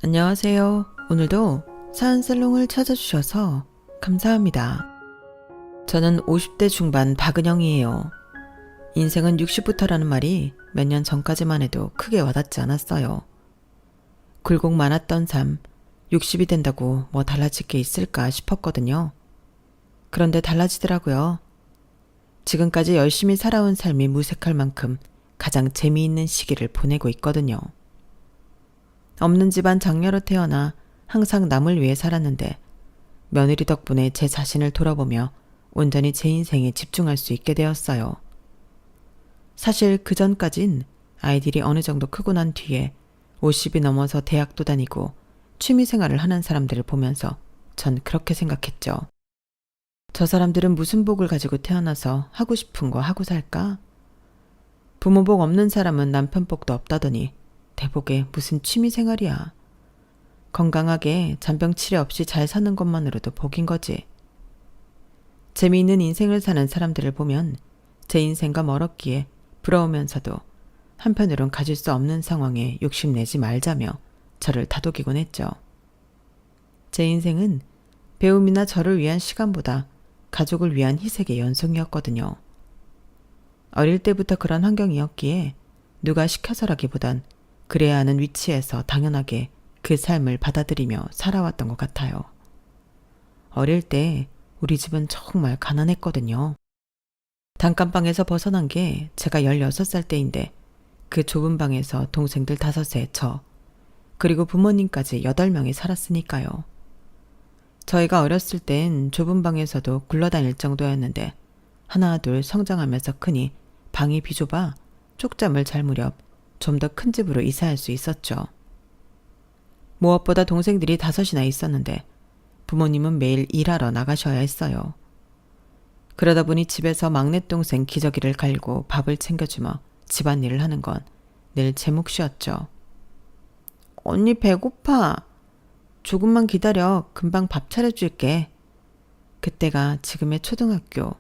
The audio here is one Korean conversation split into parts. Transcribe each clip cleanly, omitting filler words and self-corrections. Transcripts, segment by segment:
안녕하세요. 오늘도 사연살롱을 찾아주셔서 감사합니다. 저는 50대 중반 박은영이에요. 인생은 60부터라는 말이 몇 년 전까지만 해도 크게 와닿지 않았어요. 굴곡 많았던 삶, 60이 된다고 뭐 달라질 게 있을까 싶었거든요. 그런데 달라지더라고요. 지금까지 열심히 살아온 삶이 무색할 만큼 가장 재미있는 시기를 보내고 있거든요. 없는 집안 장녀로 태어나 항상 남을 위해 살았는데 며느리 덕분에 제 자신을 돌아보며 온전히 제 인생에 집중할 수 있게 되었어요. 사실 그 전까진 아이들이 어느 정도 크고 난 뒤에 50이 넘어서 대학도 다니고 취미생활을 하는 사람들을 보면서 전 그렇게 생각했죠. 저 사람들은 무슨 복을 가지고 태어나서 하고 싶은 거 하고 살까? 부모 복 없는 사람은 남편 복도 없다더니 대복에 무슨 취미생활이야. 건강하게 잔병 치레 없이 잘 사는 것만으로도 복인 거지. 재미있는 인생을 사는 사람들을 보면 제 인생과 멀었기에 부러우면서도 한편으론 가질 수 없는 상황에 욕심내지 말자며 저를 다독이곤 했죠. 제 인생은 배움이나 저를 위한 시간보다 가족을 위한 희생의 연속이었거든요. 어릴 때부터 그런 환경이었기에 누가 시켜서라기보단 그래야 하는 위치에서 당연하게 그 삶을 받아들이며 살아왔던 것 같아요. 어릴 때 우리 집은 정말 가난했거든요. 단칸방에서 벗어난 게 제가 16살 때인데 그 좁은 방에서 동생들 5에 저, 그리고 부모님까지 8명이 살았으니까요. 저희가 어렸을 땐 좁은 방에서도 굴러다닐 정도였는데 하나 둘 성장하면서 크니 방이 비좁아 쪽잠을 잘 무렵 좀 더 큰 집으로 이사할 수 있었죠. 무엇보다 동생들이 5이나 있었는데 부모님은 매일 일하러 나가셔야 했어요. 그러다 보니 집에서 막내 동생 기저귀를 갈고 밥을 챙겨주며 집안일을 하는 건 늘 제 몫이었죠. 언니 배고파. 조금만 기다려. 금방 밥 차려줄게. 그때가 지금의 초등학교.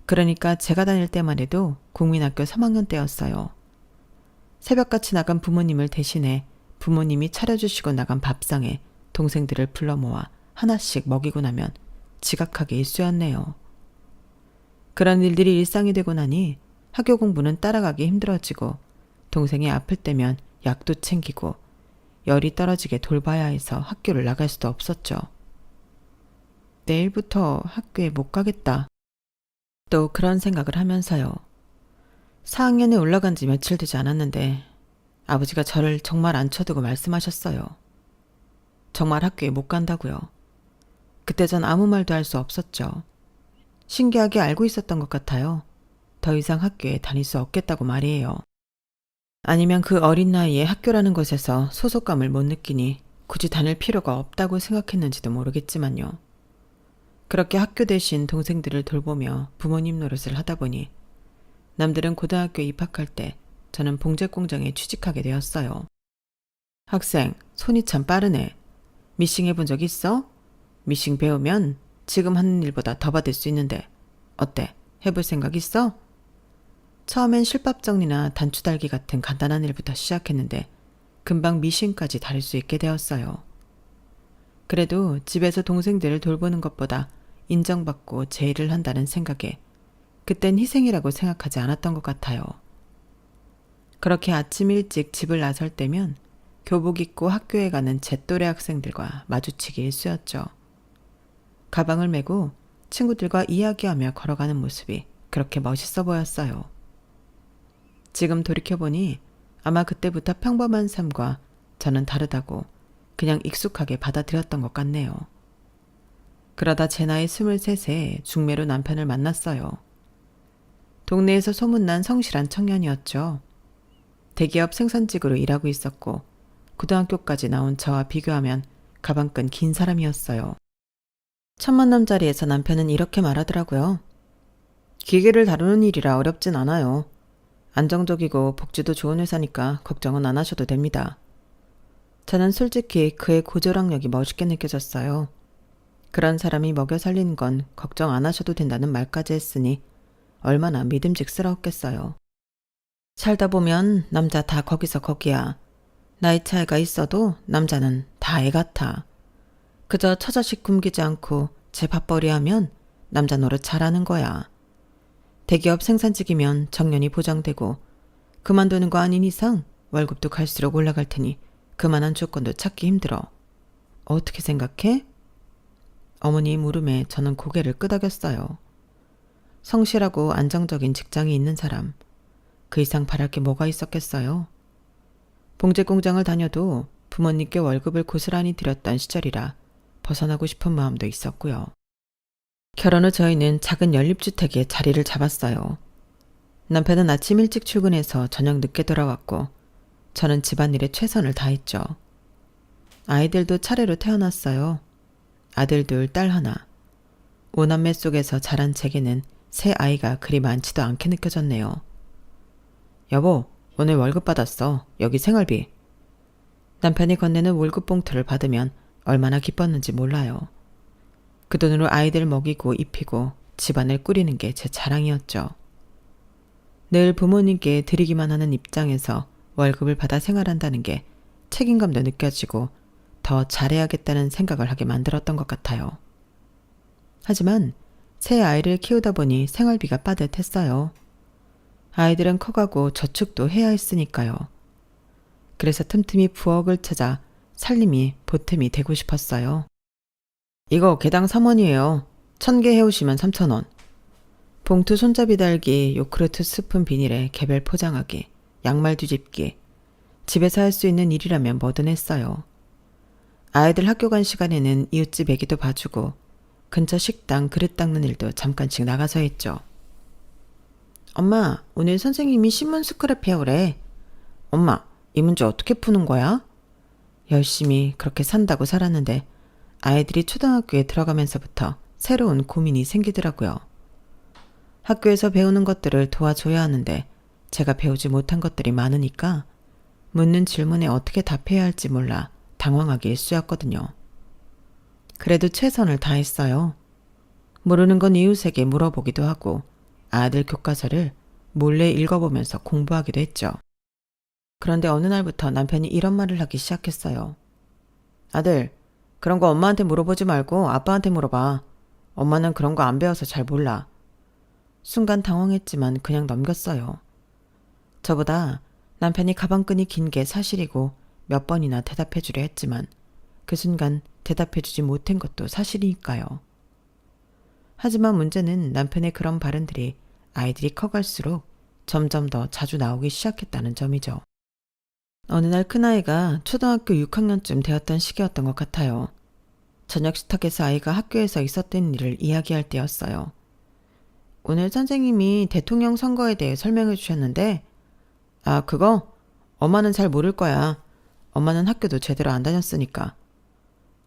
그러니까 제가 다닐 때만 해도 국민학교 3학년 때였어요. 새벽같이 나간 부모님을 대신해 부모님이 차려주시고 나간 밥상에 동생들을 불러 모아 하나씩 먹이고 나면 지각하기 일쑤였네요. 그런 일들이 일상이 되고 나니 학교 공부는 따라가기 힘들어지고 동생이 아플 때면 약도 챙기고 열이 떨어지게 돌봐야 해서 학교를 나갈 수도 없었죠. 내일부터 학교에 못 가겠다. 또 그런 생각을 하면서요. 4학년에 올라간 지 며칠 되지 않았는데 아버지가 저를 정말 앉혀두고 말씀하셨어요. 정말 학교에 못 간다고요. 그때 전 아무 말도 할 수 없었죠. 신기하게 알고 있었던 것 같아요. 더 이상 학교에 다닐 수 없겠다고 말이에요. 아니면 그 어린 나이에 학교라는 곳에서 소속감을 못 느끼니 굳이 다닐 필요가 없다고 생각했는지도 모르겠지만요. 그렇게 학교 대신 동생들을 돌보며 부모님 노릇을 하다 보니 남들은 고등학교 입학할 때 저는 봉제 공장에 취직하게 되었어요. 학생, 손이 참 빠르네. 미싱 해본 적 있어? 미싱 배우면 지금 하는 일보다 더 받을 수 있는데 어때? 해볼 생각 있어? 처음엔 실밥 정리나 단추 달기 같은 간단한 일부터 시작했는데 금방 미싱까지 다룰 수 있게 되었어요. 그래도 집에서 동생들을 돌보는 것보다 인정받고 제 일을 한다는 생각에 그땐 희생이라고 생각하지 않았던 것 같아요. 그렇게 아침 일찍 집을 나설 때면 교복 입고 학교에 가는 제 또래 학생들과 마주치기 일쑤였죠. 가방을 메고 친구들과 이야기하며 걸어가는 모습이 그렇게 멋있어 보였어요. 지금 돌이켜보니 아마 그때부터 평범한 삶과 저는 다르다고 그냥 익숙하게 받아들였던 것 같네요. 그러다 제 나이 23세 중매로 남편을 만났어요. 동네에서 소문난 성실한 청년이었죠. 대기업 생선직으로 일하고 있었고 고등학교까지 나온 저와 비교하면 가방끈 긴 사람이었어요. 첫 만남 자리에서 남편은 이렇게 말하더라고요. 기계를 다루는 일이라 어렵진 않아요. 안정적이고 복지도 좋은 회사니까 걱정은 안 하셔도 됩니다. 저는 솔직히 그의 고조랑력이 멋있게 느껴졌어요. 그런 사람이 먹여 살리는 건 걱정 안 하셔도 된다는 말까지 했으니 얼마나 믿음직스러웠겠어요. 살다 보면 남자 다 거기서 거기야. 나이 차이가 있어도 남자는 다 애 같아. 그저 처자식 굶기지 않고 제 밥벌이 하면 남자 노릇 잘하는 거야. 대기업 생산직이면 정년이 보장되고 그만두는 거 아닌 이상 월급도 갈수록 올라갈 테니 그만한 조건도 찾기 힘들어. 어떻게 생각해? 어머니 물음에 저는 고개를 끄덕였어요. 성실하고 안정적인 직장이 있는 사람, 그 이상 바랄 게 뭐가 있었겠어요? 봉제 공장을 다녀도 부모님께 월급을 고스란히 드렸던 시절이라 벗어나고 싶은 마음도 있었고요. 결혼 후 저희는 작은 연립주택에 자리를 잡았어요. 남편은 아침 일찍 출근해서 저녁 늦게 돌아왔고 저는 집안일에 최선을 다했죠. 아이들도 차례로 태어났어요. 아들 둘, 딸 하나. 오남매 속에서 자란 제게는 새 아이가 그리 많지도 않게 느껴졌네요. 여보, 오늘 월급 받았어. 여기 생활비. 남편이 건네는 월급 봉투를 받으면 얼마나 기뻤는지 몰라요. 그 돈으로 아이들 먹이고 입히고 집안을 꾸리는 게 제 자랑이었죠. 늘 부모님께 드리기만 하는 입장에서 월급을 받아 생활한다는 게 책임감도 느껴지고 더 잘해야겠다는 생각을 하게 만들었던 것 같아요. 하지만 새 아이를 키우다 보니 생활비가 빠듯했어요. 아이들은 커가고 저축도 해야 했으니까요. 그래서 틈틈이 부엌을 찾아 살림이 보탬이 되고 싶었어요. 이거 개당 3원이에요. 1000개 해오시면 3,000원. 봉투 손잡이 달기, 요크루트 스푼 비닐에 개별 포장하기, 양말 뒤집기. 집에서 할 수 있는 일이라면 뭐든 했어요. 아이들 학교 간 시간에는 이웃집 애기도 봐주고 근처 식당 그릇 닦는 일도 잠깐씩 나가서 했죠. 엄마, 오늘 선생님이 신문 스크랩 해오래. 엄마, 이 문제 어떻게 푸는 거야? 열심히 그렇게 산다고 살았는데 아이들이 초등학교에 들어가면서부터 새로운 고민이 생기더라고요. 학교에서 배우는 것들을 도와줘야 하는데 제가 배우지 못한 것들이 많으니까 묻는 질문에 어떻게 답해야 할지 몰라 당황하기 일쑤였거든요. 그래도 최선을 다했어요. 모르는 건 이웃에게 물어보기도 하고 아들 교과서를 몰래 읽어보면서 공부하기도 했죠. 그런데 어느 날부터 남편이 이런 말을 하기 시작했어요. 아들, 그런 거 엄마한테 물어보지 말고 아빠한테 물어봐. 엄마는 그런 거 안 배워서 잘 몰라. 순간 당황했지만 그냥 넘겼어요. 저보다 남편이 가방끈이 긴 게 사실이고 몇 번이나 대답해주려 했지만 그 순간 대답해주지 못한 것도 사실이니까요. 하지만 문제는 남편의 그런 발언들이 아이들이 커갈수록 점점 더 자주 나오기 시작했다는 점이죠. 어느 날 큰아이가 초등학교 6학년쯤 되었던 시기였던 것 같아요. 저녁 식탁에서 아이가 학교에서 있었던 일을 이야기할 때였어요. 오늘 선생님이 대통령 선거에 대해 설명해 주셨는데 아, 그거? 엄마는 잘 모를 거야. 엄마는 학교도 제대로 안 다녔으니까.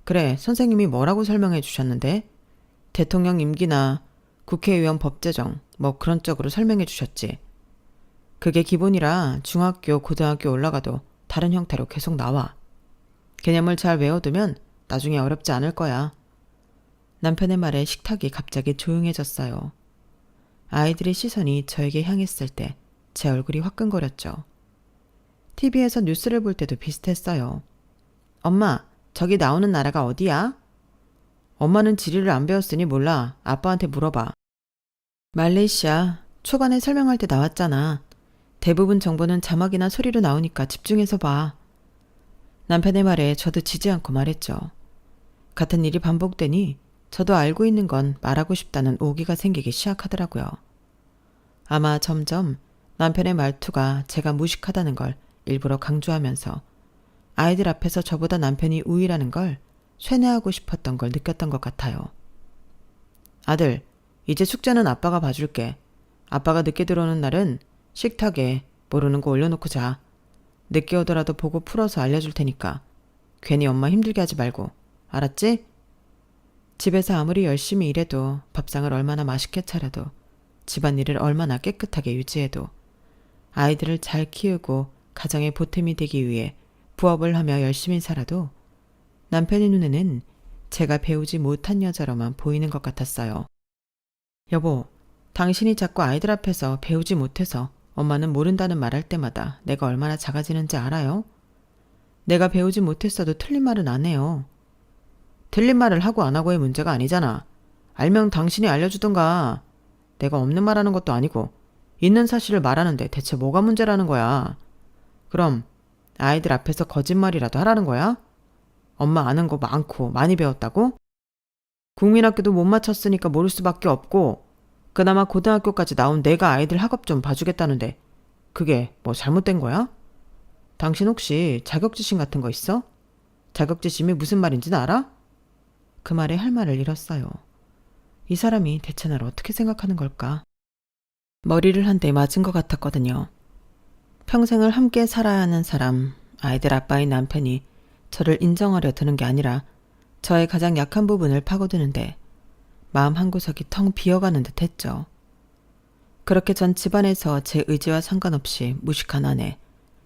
그래, 선생님이 뭐라고 설명해 주셨는데? 대통령 임기나 국회의원 법제정 뭐 그런 쪽으로 설명해 주셨지. 그게 기본이라 중학교, 고등학교 올라가도 다른 형태로 계속 나와. 개념을 잘 외워두면 나중에 어렵지 않을 거야. 남편의 말에 식탁이 갑자기 조용해졌어요. 아이들의 시선이 저에게 향했을 때 제 얼굴이 화끈거렸죠. TV에서 뉴스를 볼 때도 비슷했어요. 엄마, 저기 나오는 나라가 어디야? 엄마는 지리를 안 배웠으니 몰라. 아빠한테 물어봐. 말레이시아. 초반에 설명할 때 나왔잖아. 대부분 정보는 자막이나 소리로 나오니까 집중해서 봐. 남편의 말에 저도 지지 않고 말했죠. 같은 일이 반복되니 저도 알고 있는 건 말하고 싶다는 오기가 생기기 시작하더라고요. 아마 점점 남편의 말투가 제가 무식하다는 걸 일부러 강조하면서 아이들 앞에서 저보다 남편이 우위라는 걸 쇠뇌하고 싶었던 걸 느꼈던 것 같아요. 아들, 이제 숙제는 아빠가 봐줄게. 아빠가 늦게 들어오는 날은 식탁에 모르는 거 올려놓고 자. 늦게 오더라도 보고 풀어서 알려줄 테니까 괜히 엄마 힘들게 하지 말고. 알았지? 집에서 아무리 열심히 일해도 밥상을 얼마나 맛있게 차려도 집안일을 얼마나 깨끗하게 유지해도 아이들을 잘 키우고 가정의 보탬이 되기 위해 부업을 하며 열심히 살아도 남편의 눈에는 제가 배우지 못한 여자로만 보이는 것 같았어요. 여보, 당신이 자꾸 아이들 앞에서 배우지 못해서 엄마는 모른다는 말할 때마다 내가 얼마나 작아지는지 알아요? 내가 배우지 못했어도 틀린 말은 안 해요. 틀린 말을 하고 안 하고의 문제가 아니잖아. 알면 당신이 알려주던가. 내가 없는 말하는 것도 아니고 있는 사실을 말하는데 대체 뭐가 문제라는 거야. 그럼 아이들 앞에서 거짓말이라도 하라는 거야? 엄마 아는 거 많고 많이 배웠다고? 국민학교도 못 맞췄으니까 모를 수밖에 없고 그나마 고등학교까지 나온 내가 아이들 학업 좀 봐주겠다는데 그게 뭐 잘못된 거야? 당신 혹시 자격지심 같은 거 있어? 자격지심이 무슨 말인지는 알아? 그 말에 할 말을 잃었어요. 이 사람이 대체 날 어떻게 생각하는 걸까? 머리를 한 대 맞은 것 같았거든요. 평생을 함께 살아야 하는 사람, 아이들 아빠인 남편이 저를 인정하려 드는 게 아니라 저의 가장 약한 부분을 파고드는데 마음 한구석이 텅 비어가는 듯 했죠. 그렇게 전 집안에서 제 의지와 상관없이 무식한 아내,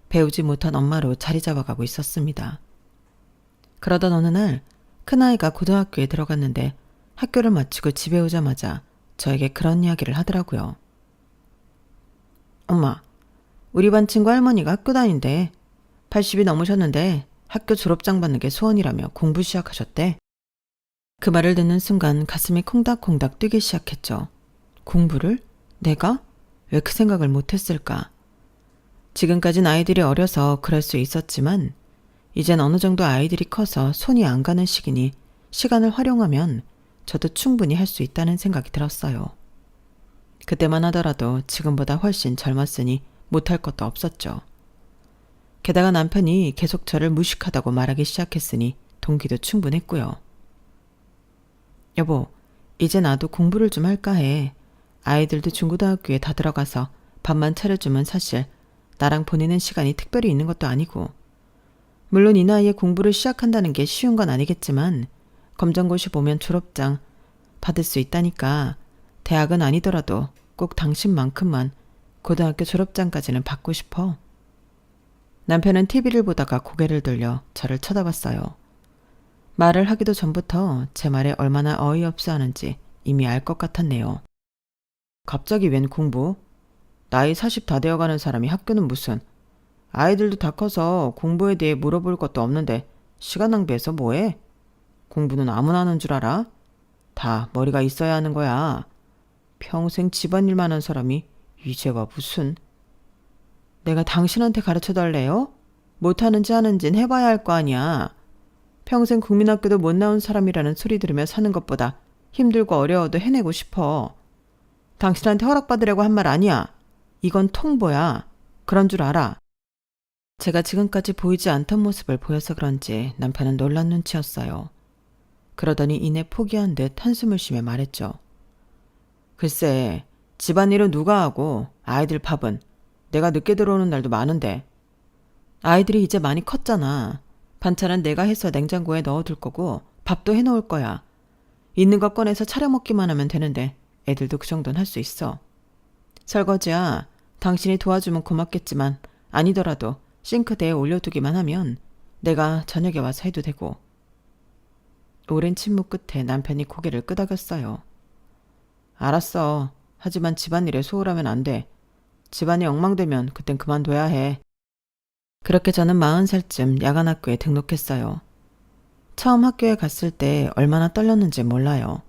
배우지 못한 엄마로 자리 잡아가고 있었습니다. 그러던 어느 날 큰아이가 고등학교에 들어갔는데 학교를 마치고 집에 오자마자 저에게 그런 이야기를 하더라고요. 엄마, 우리 반 친구 할머니가 학교 다닌대. 80이 넘으셨는데 학교 졸업장 받는 게 소원이라며 공부 시작하셨대. 그 말을 듣는 순간 가슴이 콩닥콩닥 뛰기 시작했죠. 공부를? 내가? 왜 그 생각을 못했을까? 지금까진 아이들이 어려서 그럴 수 있었지만 이젠 어느 정도 아이들이 커서 손이 안 가는 시기니 시간을 활용하면 저도 충분히 할 수 있다는 생각이 들었어요. 그때만 하더라도 지금보다 훨씬 젊었으니 못할 것도 없었죠. 게다가 남편이 계속 저를 무식하다고 말하기 시작했으니 동기도 충분했고요. 여보, 이제 나도 공부를 좀 할까 해. 아이들도 중고등학교에 다 들어가서 밥만 차려주면 사실 나랑 보내는 시간이 특별히 있는 것도 아니고 물론 이 나이에 공부를 시작한다는 게 쉬운 건 아니겠지만 검정고시 보면 졸업장 받을 수 있다니까 대학은 아니더라도 꼭 당신만큼만 고등학교 졸업장까지는 받고 싶어. 남편은 TV를 보다가 고개를 돌려 저를 쳐다봤어요. 말을 하기도 전부터 제 말에 얼마나 어이없어 하는지 이미 알 것 같았네요. 갑자기 웬 공부? 나이 40 다 되어가는 사람이 학교는 무슨. 아이들도 다 커서 공부에 대해 물어볼 것도 없는데 시간 낭비해서 뭐해? 공부는 아무나 하는 줄 알아? 다 머리가 있어야 하는 거야. 평생 집안일만 한 사람이 이제와 무슨. 내가 당신한테 가르쳐달래요? 못하는지 하는진 해봐야 할 거 아니야. 평생 국민학교도 못 나온 사람이라는 소리 들으며 사는 것보다 힘들고 어려워도 해내고 싶어. 당신한테 허락받으려고 한 말 아니야. 이건 통보야. 그런 줄 알아. 제가 지금까지 보이지 않던 모습을 보여서 그런지 남편은 놀란 눈치였어요. 그러더니 이내 포기한 듯 한숨을 쉬며 말했죠. 글쎄, 집안일은 누가 하고 아이들 밥은 내가 늦게 들어오는 날도 많은데. 아이들이 이제 많이 컸잖아. 반찬은 내가 해서 냉장고에 넣어둘 거고 밥도 해놓을 거야. 있는 거 꺼내서 차려 먹기만 하면 되는데 애들도 그 정도는 할 수 있어. 설거지야 당신이 도와주면 고맙겠지만 아니더라도 싱크대에 올려두기만 하면 내가 저녁에 와서 해도 되고. 오랜 침묵 끝에 남편이 고개를 끄덕였어요. 알았어. 하지만 집안일에 소홀하면 안 돼. 집안이 엉망되면 그땐 그만둬야 해. 그렇게 저는 40살쯤 야간학교에 등록했어요. 처음 학교에 갔을 때 얼마나 떨렸는지 몰라요.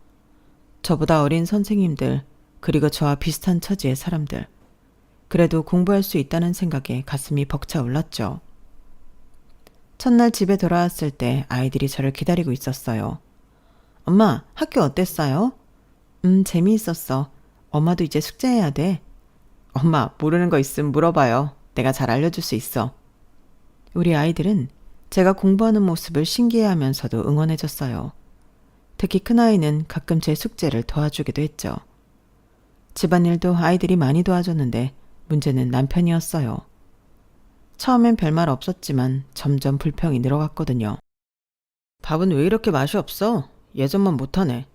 저보다 어린 선생님들, 그리고 저와 비슷한 처지의 사람들. 그래도 공부할 수 있다는 생각에 가슴이 벅차올랐죠. 첫날 집에 돌아왔을 때 아이들이 저를 기다리고 있었어요. 엄마, 학교 어땠어요? 재미있었어. 엄마도 이제 숙제해야 돼. 엄마, 모르는 거 있으면 물어봐요. 내가 잘 알려줄 수 있어. 우리 아이들은 제가 공부하는 모습을 신기해하면서도 응원해줬어요. 특히 큰아이는 가끔 제 숙제를 도와주기도 했죠. 집안일도 아이들이 많이 도와줬는데 문제는 남편이었어요. 처음엔 별말 없었지만 점점 불평이 늘어갔거든요. 밥은 왜 이렇게 맛이 없어? 예전만 못하네.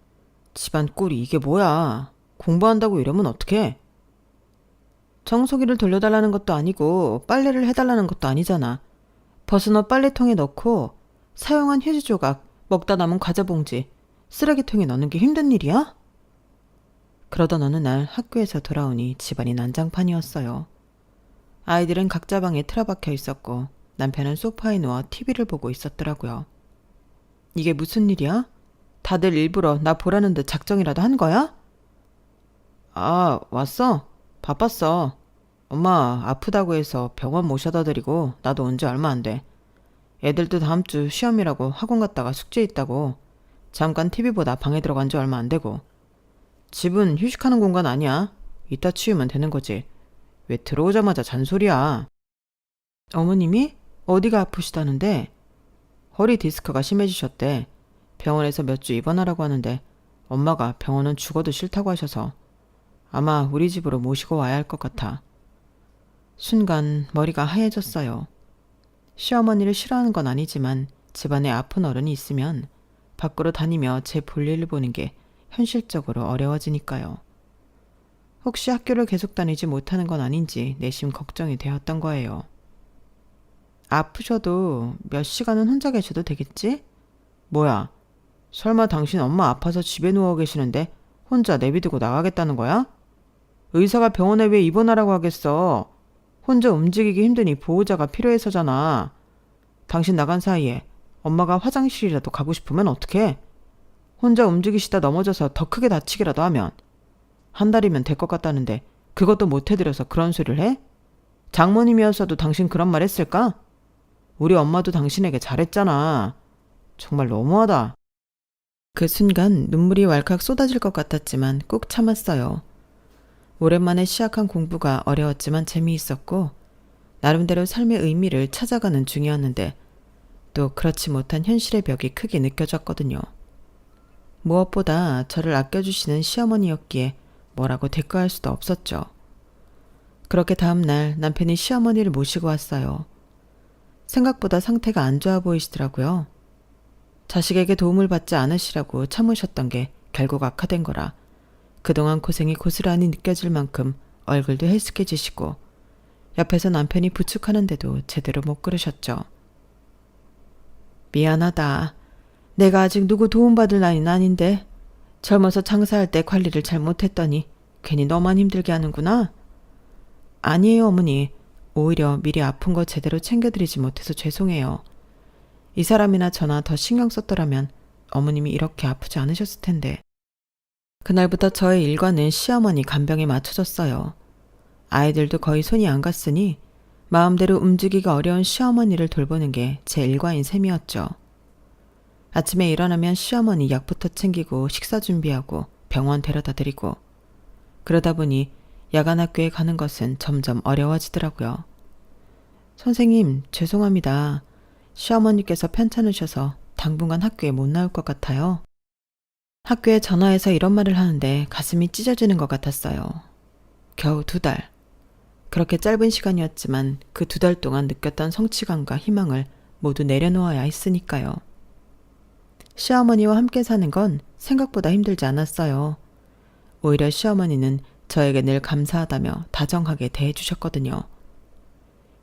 집안 꼴이 이게 뭐야. 공부한다고 이러면 어떡해? 청소기를 돌려달라는 것도 아니고 빨래를 해달라는 것도 아니잖아. 벗은 옷 빨래통에 넣고 사용한 휴지 조각, 먹다 남은 과자 봉지, 쓰레기통에 넣는 게 힘든 일이야? 그러던 어느 날 학교에서 돌아오니 집안이 난장판이었어요. 아이들은 각자 방에 틀어박혀 있었고 남편은 소파에 누워 TV를 보고 있었더라고요. 이게 무슨 일이야? 다들 일부러 나 보라는 듯 작정이라도 한 거야? 아, 왔어? 바빴어. 엄마 아프다고 해서 병원 모셔다 드리고 나도 온 지 얼마 안 돼. 애들도 다음 주 시험이라고 학원 갔다가 숙제 있다고 잠깐 TV 보다 방에 들어간 지 얼마 안 되고. 집은 휴식하는 공간 아니야. 이따 치우면 되는 거지. 왜 들어오자마자 잔소리야. 어머님이? 어디가 아프시다는데? 허리 디스크가 심해지셨대. 병원에서 몇 주 입원하라고 하는데 엄마가 병원은 죽어도 싫다고 하셔서 아마 우리 집으로 모시고 와야 할 것 같아. 순간 머리가 하얘졌어요. 시어머니를 싫어하는 건 아니지만 집안에 아픈 어른이 있으면 밖으로 다니며 제 볼일을 보는 게 현실적으로 어려워지니까요. 혹시 학교를 계속 다니지 못하는 건 아닌지 내심 걱정이 되었던 거예요. 아프셔도 몇 시간은 혼자 계셔도 되겠지? 뭐야, 설마 당신 엄마 아파서 집에 누워 계시는데 혼자 내비두고 나가겠다는 거야? 의사가 병원에 왜 입원하라고 하겠어? 혼자 움직이기 힘드니 보호자가 필요해서잖아. 당신 나간 사이에 엄마가 화장실이라도 가고 싶으면 어떡해? 혼자 움직이시다 넘어져서 더 크게 다치기라도 하면 한 달이면 될 것 같다는데 그것도 못 해드려서 그런 소리를 해? 장모님이었어도 당신 그런 말 했을까? 우리 엄마도 당신에게 잘했잖아. 정말 너무하다. 그 순간 눈물이 왈칵 쏟아질 것 같았지만 꾹 참았어요. 오랜만에 시작한 공부가 어려웠지만 재미있었고 나름대로 삶의 의미를 찾아가는 중이었는데 또 그렇지 못한 현실의 벽이 크게 느껴졌거든요. 무엇보다 저를 아껴주시는 시어머니였기에 뭐라고 대꾸할 수도 없었죠. 그렇게 다음날 남편이 시어머니를 모시고 왔어요. 생각보다 상태가 안 좋아 보이시더라고요. 자식에게 도움을 받지 않으시라고 참으셨던 게 결국 악화된 거라 그동안 고생이 고스란히 느껴질 만큼 얼굴도 헬쓱해지시고 옆에서 남편이 부축하는데도 제대로 못 그러셨죠. 미안하다. 내가 아직 누구 도움받을 나이는 아닌데 젊어서 장사할 때 관리를 잘 못했더니 괜히 너만 힘들게 하는구나. 아니에요, 어머니. 오히려 미리 아픈 거 제대로 챙겨드리지 못해서 죄송해요. 이 사람이나 저나 더 신경 썼더라면 어머님이 이렇게 아프지 않으셨을 텐데. 그날부터 저의 일과는 시어머니 간병에 맞춰졌어요. 아이들도 거의 손이 안 갔으니 마음대로 움직이기가 어려운 시어머니를 돌보는 게 제 일과인 셈이었죠. 아침에 일어나면 시어머니 약부터 챙기고 식사 준비하고 병원 데려다 드리고 그러다 보니 야간 학교에 가는 것은 점점 어려워지더라고요. 선생님, 죄송합니다. 시어머니께서 편찮으셔서 당분간 학교에 못 나올 것 같아요. 학교에 전화해서 이런 말을 하는데 가슴이 찢어지는 것 같았어요. 겨우 2달. 그렇게 짧은 시간이었지만 그 2달 동안 느꼈던 성취감과 희망을 모두 내려놓아야 했으니까요. 시어머니와 함께 사는 건 생각보다 힘들지 않았어요. 오히려 시어머니는 저에게 늘 감사하다며 다정하게 대해주셨거든요.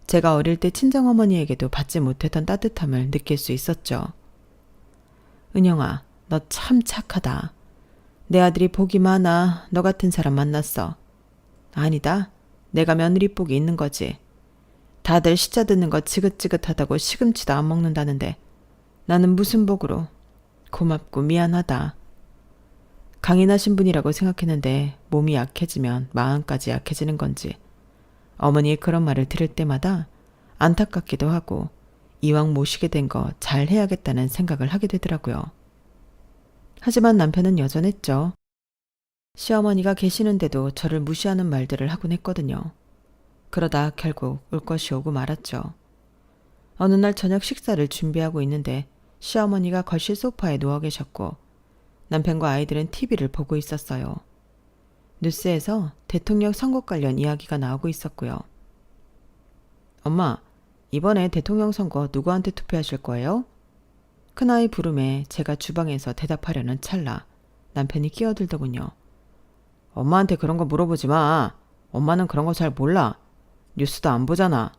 제가 어릴 때 친정어머니에게도 받지 못했던 따뜻함을 느낄 수 있었죠. 은영아, 너 참 착하다. 내 아들이 복이 많아. 너 같은 사람 만났어. 아니다. 내가 며느리 복이 있는 거지. 다들 시자 듣는 거 지긋지긋하다고 시금치도 안 먹는다는데 나는 무슨 복으로. 고맙고 미안하다. 강인하신 분이라고 생각했는데 몸이 약해지면 마음까지 약해지는 건지 어머니의 그런 말을 들을 때마다 안타깝기도 하고 이왕 모시게 된 거 잘 해야겠다는 생각을 하게 되더라고요. 하지만 남편은 여전했죠. 시어머니가 계시는데도 저를 무시하는 말들을 하곤 했거든요. 그러다 결국 올 것이 오고 말았죠. 어느 날 저녁 식사를 준비하고 있는데 시어머니가 거실 소파에 누워 계셨고 남편과 아이들은 TV를 보고 있었어요. 뉴스에서 대통령 선거 관련 이야기가 나오고 있었고요. 엄마, 이번에 대통령 선거 누구한테 투표하실 거예요? 큰아이 부름에 제가 주방에서 대답하려는 찰나 남편이 끼어들더군요. 엄마한테 그런 거 물어보지 마. 엄마는 그런 거 잘 몰라. 뉴스도 안 보잖아.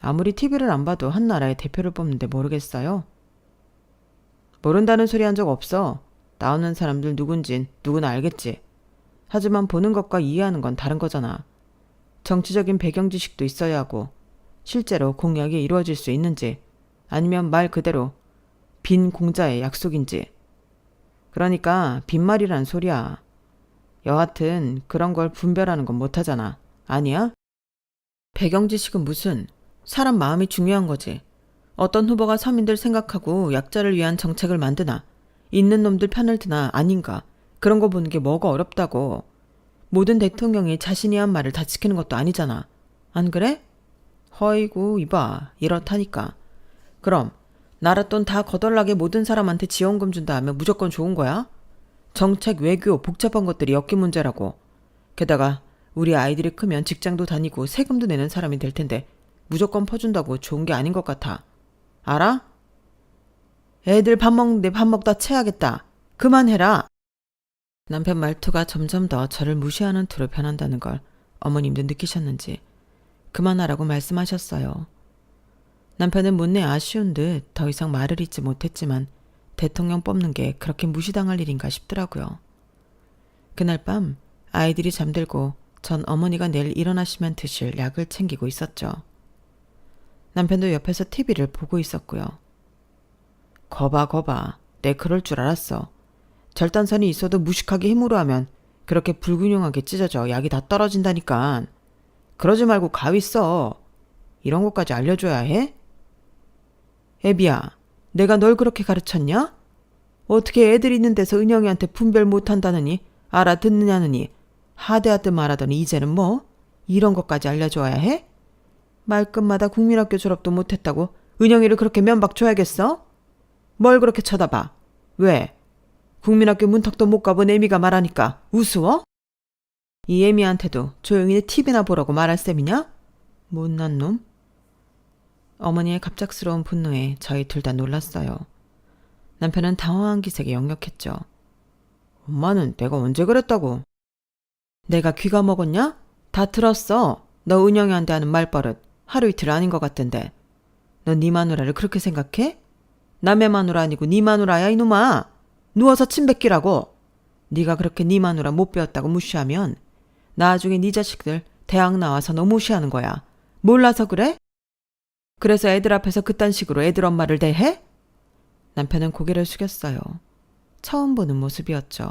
아무리 TV를 안 봐도 한 나라의 대표를 뽑는데 모르겠어요? 모른다는 소리 한 적 없어. 나오는 사람들 누군진 누구나 알겠지. 하지만 보는 것과 이해하는 건 다른 거잖아. 정치적인 배경 지식도 있어야 하고 실제로 공약이 이루어질 수 있는지, 아니면 말 그대로 빈 공자의 약속인지. 그러니까 빈말이란 소리야. 여하튼 그런 걸 분별하는 건 못하잖아. 아니야? 배경 지식은 무슨, 사람 마음이 중요한 거지. 어떤 후보가 서민들 생각하고 약자를 위한 정책을 만드나, 있는 놈들 편을 드나 아닌가, 그런 거 보는 게 뭐가 어렵다고. 모든 대통령이 자신이 한 말을 다 지키는 것도 아니잖아. 안 그래? 허이구 이봐, 이렇다니까. 그럼 나라 돈 다 거덜나게 모든 사람한테 지원금 준다 하면 무조건 좋은 거야? 정책, 외교, 복잡한 것들이 엮인 문제라고. 게다가 우리 아이들이 크면 직장도 다니고 세금도 내는 사람이 될 텐데 무조건 퍼준다고 좋은 게 아닌 것 같아. 알아? 애들 밥 먹는데 밥 먹다 체하겠다. 그만해라. 남편 말투가 점점 더 저를 무시하는 투로 변한다는 걸 어머님도 느끼셨는지 그만하라고 말씀하셨어요. 남편은 못내 아쉬운 듯 더 이상 말을 잇지 못했지만 대통령 뽑는 게 그렇게 무시당할 일인가 싶더라고요. 그날 밤 아이들이 잠들고 전 어머니가 내일 일어나시면 드실 약을 챙기고 있었죠. 남편도 옆에서 TV를 보고 있었고요. 거봐. 내 그럴 줄 알았어. 절단선이 있어도 무식하게 힘으로 하면 그렇게 불균형하게 찢어져 약이 다 떨어진다니까. 그러지 말고 가위 써. 이런 것까지 알려줘야 해? 애비야, 내가 널 그렇게 가르쳤냐? 어떻게 애들 있는 데서 은영이한테 분별 못한다느니 알아듣느냐느니 하대하듯 말하더니 이제는 뭐? 이런 것까지 알려줘야 해? 말끝마다 국민학교 졸업도 못했다고 은영이를 그렇게 면박 줘야겠어? 뭘 그렇게 쳐다봐? 왜? 국민학교 문턱도 못 가본 애미가 말하니까 우스워? 이 애미한테도 조용히 TV나 보라고 말할 셈이냐? 못난 놈? 어머니의 갑작스러운 분노에 저희 둘 다 놀랐어요. 남편은 당황한 기색에 역력했죠. 엄마는 내가 언제 그랬다고? 내가 귀가 먹었냐? 다 들었어. 너 은영이한테 하는 말버릇 하루 이틀 아닌 것 같던데. 너 네 마누라를 그렇게 생각해? 남의 마누라 아니고 네 마누라야 이놈아. 누워서 침 뱉기라고. 네가 그렇게 네 마누라 못 배웠다고 무시하면 나중에 네 자식들 대학 나와서 너 무시하는 거야. 몰라서 그래? 그래서 애들 앞에서 그딴 식으로 애들 엄마를 대해? 남편은 고개를 숙였어요. 처음 보는 모습이었죠.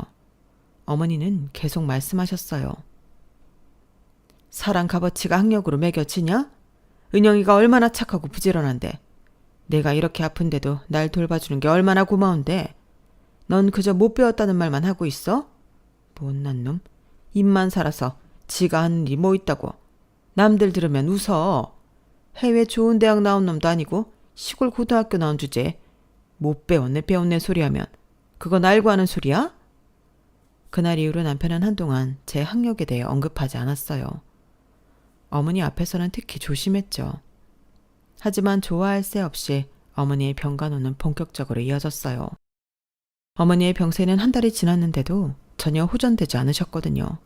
어머니는 계속 말씀하셨어요. 사람 값어치가 학력으로 매겨지냐? 은영이가 얼마나 착하고 부지런한데. 내가 이렇게 아픈데도 날 돌봐주는 게 얼마나 고마운데. 넌 그저 못 배웠다는 말만 하고 있어? 못난 놈. 입만 살아서 지가 하는 일이 뭐 있다고. 남들 들으면 웃어. 해외 좋은 대학 나온 놈도 아니고 시골 고등학교 나온 주제에 못 배웠네 소리하면 그건 알고 하는 소리야? 그날 이후로 남편은 한동안 제 학력에 대해 언급하지 않았어요. 어머니 앞에서는 특히 조심했죠. 하지만 좋아할 새 없이 어머니의 병간호는 본격적으로 이어졌어요. 어머니의 병세는 한 달이 지났는데도 전혀 호전되지 않으셨거든요.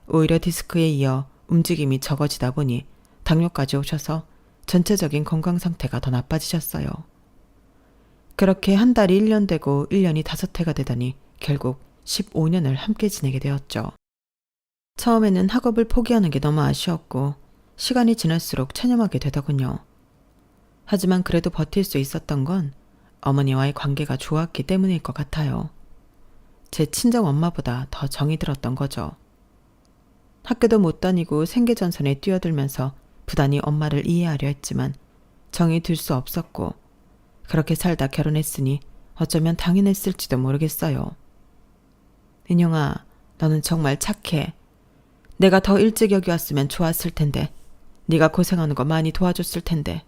오히려 디스크에 이어 움직임이 적어지다 보니 당뇨까지 오셔서 전체적인 건강 상태가 더 나빠지셨어요. 그렇게 한 달이 1년 되고 1년이 5해가 되더니 결국 15년을 함께 지내게 되었죠. 처음에는 학업을 포기하는 게 너무 아쉬웠고 시간이 지날수록 체념하게 되더군요. 하지만 그래도 버틸 수 있었던 건 어머니와의 관계가 좋았기 때문일 것 같아요. 제 친정 엄마보다 더 정이 들었던 거죠. 학교도 못 다니고 생계전선에 뛰어들면서 부단히 엄마를 이해하려 했지만 정이 들 수 없었고 그렇게 살다 결혼했으니 어쩌면 당연했을지도 모르겠어요. 은영아, 너는 정말 착해. 내가 더 일찍 여기 왔으면 좋았을 텐데. 네가 고생하는 거 많이 도와줬을 텐데.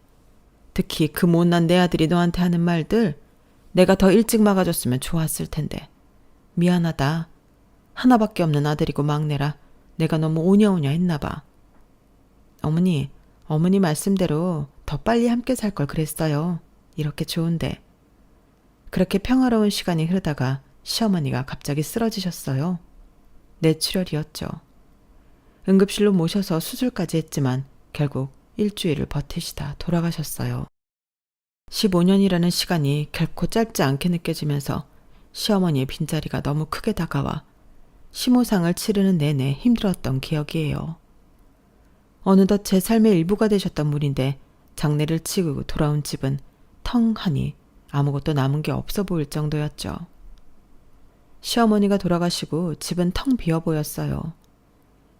특히 그 못난 내 아들이 너한테 하는 말들 내가 더 일찍 막아줬으면 좋았을 텐데. 미안하다. 하나밖에 없는 아들이고 막내라 내가 너무 오냐오냐 했나 봐. 어머니 말씀대로 더 빨리 함께 살 걸 그랬어요. 이렇게 좋은데. 그렇게 평화로운 시간이 흐르다가 시어머니가 갑자기 쓰러지셨어요. 뇌출혈이었죠. 응급실로 모셔서 수술까지 했지만 결국 일주일을 버티시다 돌아가셨어요. 15년이라는 시간이 결코 짧지 않게 느껴지면서 시어머니의 빈자리가 너무 크게 다가와 심호상을 치르는 내내 힘들었던 기억이에요. 어느덧 제 삶의 일부가 되셨던 분인데 장례를 치르고 돌아온 집은 텅하니 아무것도 남은 게 없어 보일 정도였죠. 시어머니가 돌아가시고 집은 텅 비어 보였어요.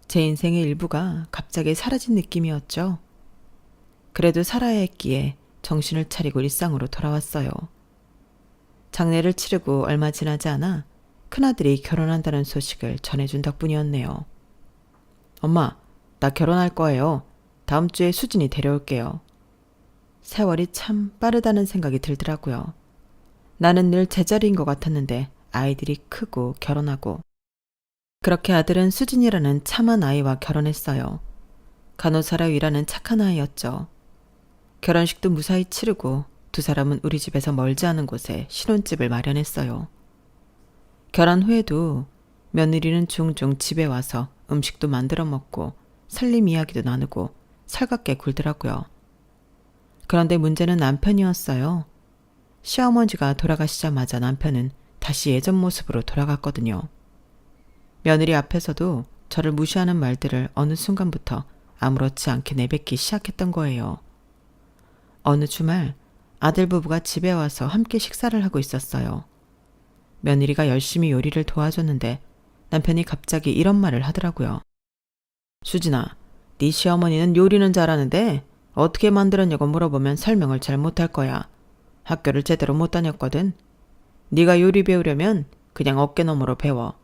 제 인생의 일부가 갑자기 사라진 느낌이었죠. 그래도 살아야 했기에 정신을 차리고 일상으로 돌아왔어요. 장례를 치르고 얼마 지나지 않아 큰아들이 결혼한다는 소식을 전해준 덕분이었네요. 엄마, 나 결혼할 거예요. 다음 주에 수진이 데려올게요. 세월이 참 빠르다는 생각이 들더라고요. 나는 늘 제자리인 것 같았는데 아이들이 크고 결혼하고. 그렇게 아들은 수진이라는 참한 아이와 결혼했어요. 간호사라 일하는 착한 아이였죠. 결혼식도 무사히 치르고 두 사람은 우리 집에서 멀지 않은 곳에 신혼집을 마련했어요. 결혼 후에도 며느리는 종종 집에 와서 음식도 만들어 먹고 살림 이야기도 나누고 살갑게 굴더라고요. 그런데 문제는 남편이었어요. 시어머니가 돌아가시자마자 남편은 다시 예전 모습으로 돌아갔거든요. 며느리 앞에서도 저를 무시하는 말들을 어느 순간부터 아무렇지 않게 내뱉기 시작했던 거예요. 어느 주말 아들 부부가 집에 와서 함께 식사를 하고 있었어요. 며느리가 열심히 요리를 도와줬는데 남편이 갑자기 이런 말을 하더라고요. 수진아, 네 시어머니는 요리는 잘하는데 어떻게 만들었냐고 물어보면 설명을 잘 못할 거야. 학교를 제대로 못 다녔거든. 네가 요리 배우려면 그냥 어깨너머로 배워.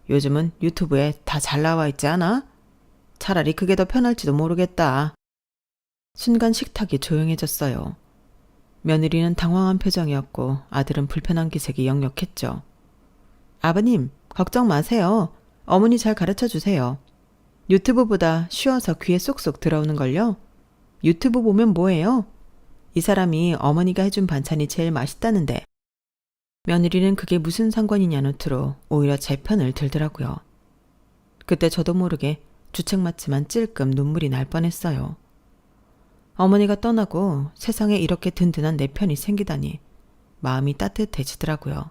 요즘은 유튜브에 다 잘 나와 있지 않아? 차라리 그게 더 편할지도 모르겠다. 순간 식탁이 조용해졌어요. 며느리는 당황한 표정이었고 아들은 불편한 기색이 역력했죠. 아버님, 걱정 마세요. 어머니 잘 가르쳐 주세요. 유튜브보다 쉬워서 귀에 쏙쏙 들어오는걸요. 유튜브 보면 뭐예요? 이 사람이 어머니가 해준 반찬이 제일 맛있다는데. 며느리는 그게 무슨 상관이냐는 투로 오히려 제 편을 들더라고요. 그때 저도 모르게 주책맞지만 찔끔 눈물이 날 뻔했어요. 어머니가 떠나고 세상에 이렇게 든든한 내 편이 생기다니 마음이 따뜻해지더라고요.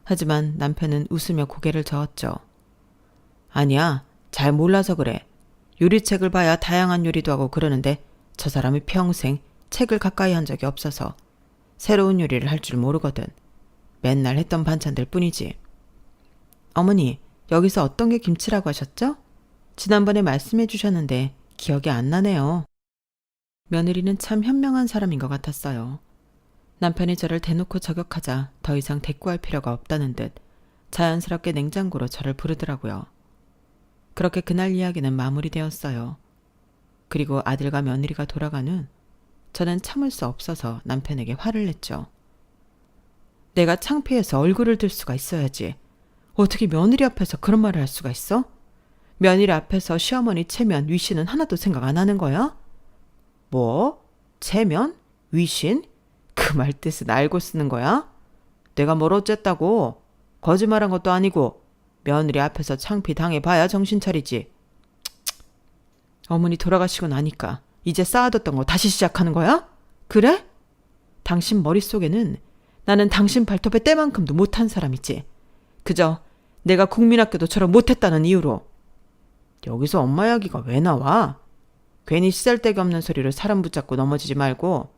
하지만 남편은 웃으며 고개를 저었죠. 아니야, 잘 몰라서 그래. 요리책을 봐야 다양한 요리도 하고 그러는데 저 사람이 평생 책을 가까이 한 적이 없어서 새로운 요리를 할 줄 모르거든. 맨날 했던 반찬들 뿐이지. 어머니, 여기서 어떤 게 김치라고 하셨죠? 지난번에 말씀해 주셨는데 기억이 안 나네요. 며느리는 참 현명한 사람인 것 같았어요. 남편이 저를 대놓고 저격하자 더 이상 대꾸할 필요가 없다는 듯 자연스럽게 냉장고로 저를 부르더라고요. 그렇게 그날 이야기는 마무리되었어요. 그리고 아들과 며느리가 돌아간 후 저는 참을 수 없어서 남편에게 화를 냈죠. 내가 창피해서 얼굴을 들 수가 있어야지. 어떻게 며느리 앞에서 그런 말을 할 수가 있어? 며느리 앞에서 시어머니 체면, 위신은 하나도 생각 안 하는 거야? 뭐? 체면? 위신? 그 말 뜻은 알고 쓰는 거야? 내가 뭘 어쨌다고? 거짓말한 것도 아니고 며느리 앞에서 창피 당해봐야 정신 차리지. 어머니 돌아가시고 나니까 이제 쌓아뒀던 거 다시 시작하는 거야? 그래? 당신 머릿속에는 나는 당신 발톱에 때만큼도 못한 사람이지. 그저 내가 국민학교도 저런 못했다는 이유로. 여기서 엄마 이야기가 왜 나와? 괜히 쓰잘데기 없는 소리로 사람 붙잡고 넘어지지 말고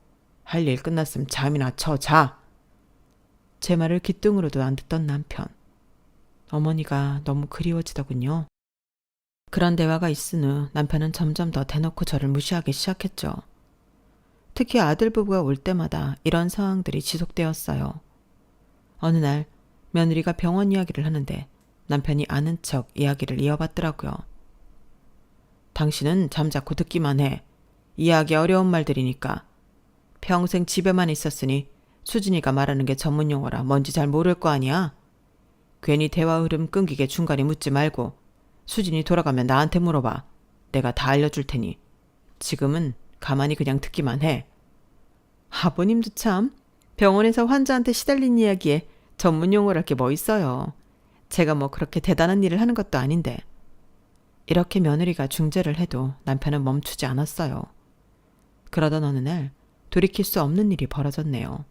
할 일 끝났으면 잠이나 쳐 자. 제 말을 귓등으로도 안 듣던 남편. 어머니가 너무 그리워지더군요. 그런 대화가 있은 후 남편은 점점 더 대놓고 저를 무시하기 시작했죠. 특히 아들 부부가 올 때마다 이런 상황들이 지속되었어요. 어느 날 며느리가 병원 이야기를 하는데 남편이 아는 척 이야기를 이어봤더라고요. 당신은 잠자코 듣기만 해. 이해하기 어려운 말들이니까. 평생 집에만 있었으니 수진이가 말하는 게 전문 용어라 뭔지 잘 모를 거 아니야. 괜히 대화 흐름 끊기게 중간에 묻지 말고 수진이 돌아가면 나한테 물어봐. 내가 다 알려줄 테니. 지금은 가만히 그냥 듣기만 해. 아버님도 참 병원에서 환자한테 시달린 이야기에 전문 용어랄 게 뭐 있어요. 제가 뭐 그렇게 대단한 일을 하는 것도 아닌데. 이렇게 며느리가 중재를 해도 남편은 멈추지 않았어요. 그러던 어느 날 돌이킬 수 없는 일이 벌어졌네요.